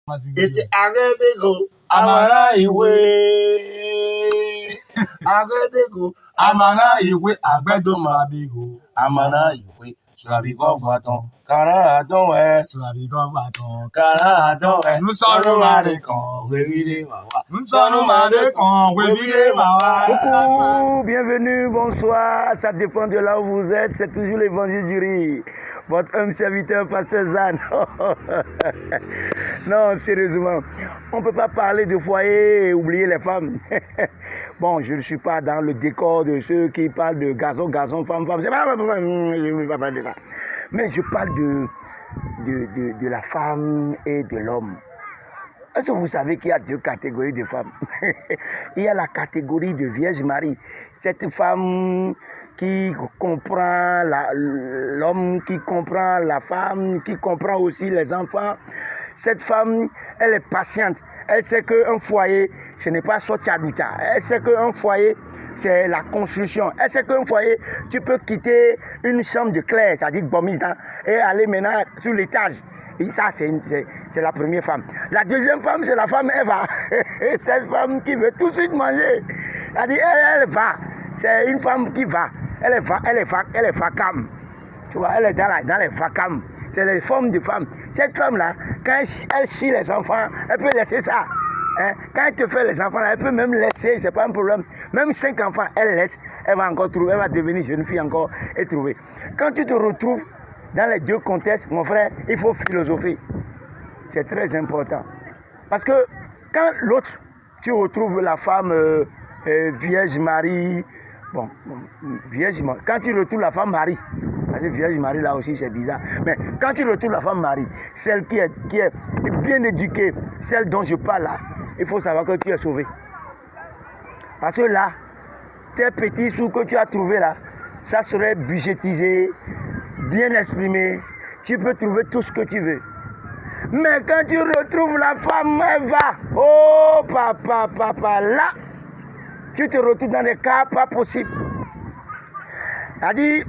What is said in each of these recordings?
Ètè àgẹ́dẹ́gò àmàrà ìwé. Àgẹ́dẹ́gò àmàrà ìwé àgbẹ̀dọ̀màbígò. Àmàrà ìwé sùràbíkọ́ fàtàn kàrà àdánwẹ̀. Sùràbíkọ́ fàtàn kàrà àdánwẹ̀. Nsọ́nù màdé kan wéwílé màwá. Nsọ́nù màdé kan wéwílé màwá. Coucou, bienvenue, bonsoir. Ça dépend de là où vous êtes. C'est toujours l'évangile du riz. Votre homme serviteur, Pasteur Zan. Non, sérieusement, on ne peut pas parler de foyer et oublier les femmes. Bon, je ne suis pas dans le décor de ceux qui parlent de garçon, femme. Je ne vais pas parler de ça. Mais je parle de la femme et de l'homme. Est-ce que vous savez qu'il y a deux catégories de femmes? Il y a la catégorie de Vierge Marie. Cette femme qui comprend l'homme, qui comprend la femme, qui comprend aussi les enfants. Cette femme, elle est patiente. Elle sait qu'un foyer, ce n'est pas Sochaducha. Elle sait qu'un foyer, c'est la construction. Elle sait qu'un foyer, tu peux quitter une chambre de clerc, c'est-à-dire Bomita, et aller maintenant sur l'étage. Et ça, c'est la première femme. La deuxième femme, c'est la femme Eva. Cette femme qui veut tout de suite manger. Elle va. C'est une femme qui va. Elle est vacam. Tu vois, elle est dans les vacam. C'est les formes de femmes. Cette femme-là, quand elle chie les enfants, elle peut laisser ça. Hein? Quand elle te fait les enfants, elle peut même laisser, c'est pas un problème. Même 5 enfants, elle laisse. Elle va encore trouver, elle va devenir jeune fille encore et trouver. Quand tu te retrouves dans les deux contextes, mon frère, il faut philosopher. C'est très important. Parce que quand l'autre, tu retrouves la femme Vierge Marie, Vierge Marie, quand tu retrouves la femme Marie, parce que Vierge Marie là aussi c'est bizarre, mais quand tu retrouves la femme Marie, celle qui est bien éduquée, celle dont je parle là, il faut savoir que tu es sauvé. Parce que là, tes petits sous que tu as trouvés là, ça serait budgétisé, bien exprimé, tu peux trouver tout ce que tu veux. Mais quand tu retrouves la femme Eva, oh papa, là, tu te retrouves dans des cas pas possibles. C'est-à-dire,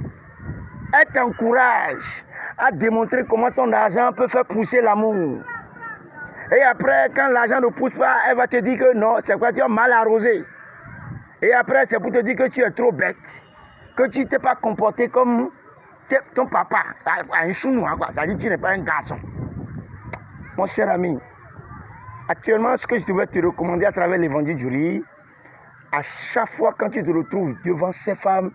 elle t'encourage à démontrer comment ton argent peut faire pousser l'amour. Et après, quand l'argent ne pousse pas, elle va te dire que non, c'est quoi, tu as mal arrosé. Et après, c'est pour te dire que tu es trop bête, que tu ne t'es pas comporté comme ton papa, un chounois, quoi. Ça dit que tu n'es pas un garçon. Mon cher ami, actuellement, ce que je devais te recommander à travers l'évangile du riz, à chaque fois quand tu te retrouves devant ces femmes,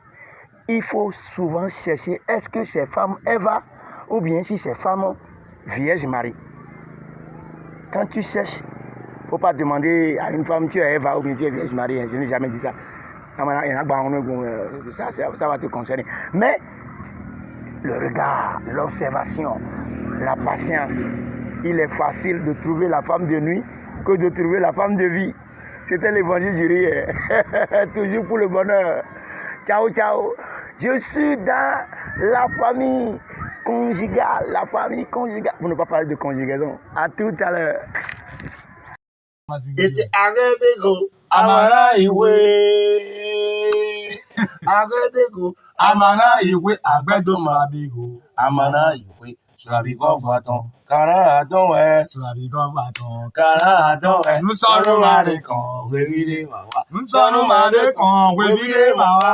il faut souvent chercher, est-ce que c'est femme Eva ou bien si c'est femme Vierge Marie. Quand tu cherches, il ne faut pas demander à une femme, tu es Eva ou bien tu es Vierge Marie, je n'ai jamais dit ça. Ça va te concerner. Mais le regard, l'observation, la patience, il est facile de trouver la femme de nuit que de trouver la femme de vie. C'était l'évangile du riz. Toujours pour le bonheur. Ciao, ciao. Je suis dans la famille conjugale. La famille conjugale. Pour ne pas parler de conjugaison. À tout à l'heure. Ètè àgẹ́dẹ́gò àmàrà ìwé. Àgẹ́dẹ́gò àmàrà ìwé àgbẹ̀dọ̀màbígò. Àmàrà ìwé sùràbíkọ́ fàtàn kàrà àdánwẹ̀. Sùràbíkọ́ fàtàn kàrà àdánwẹ̀. Nsọ́nù màdé kan wéwílé màwá. Nsọ́nù màdé kan wéwílé màwá.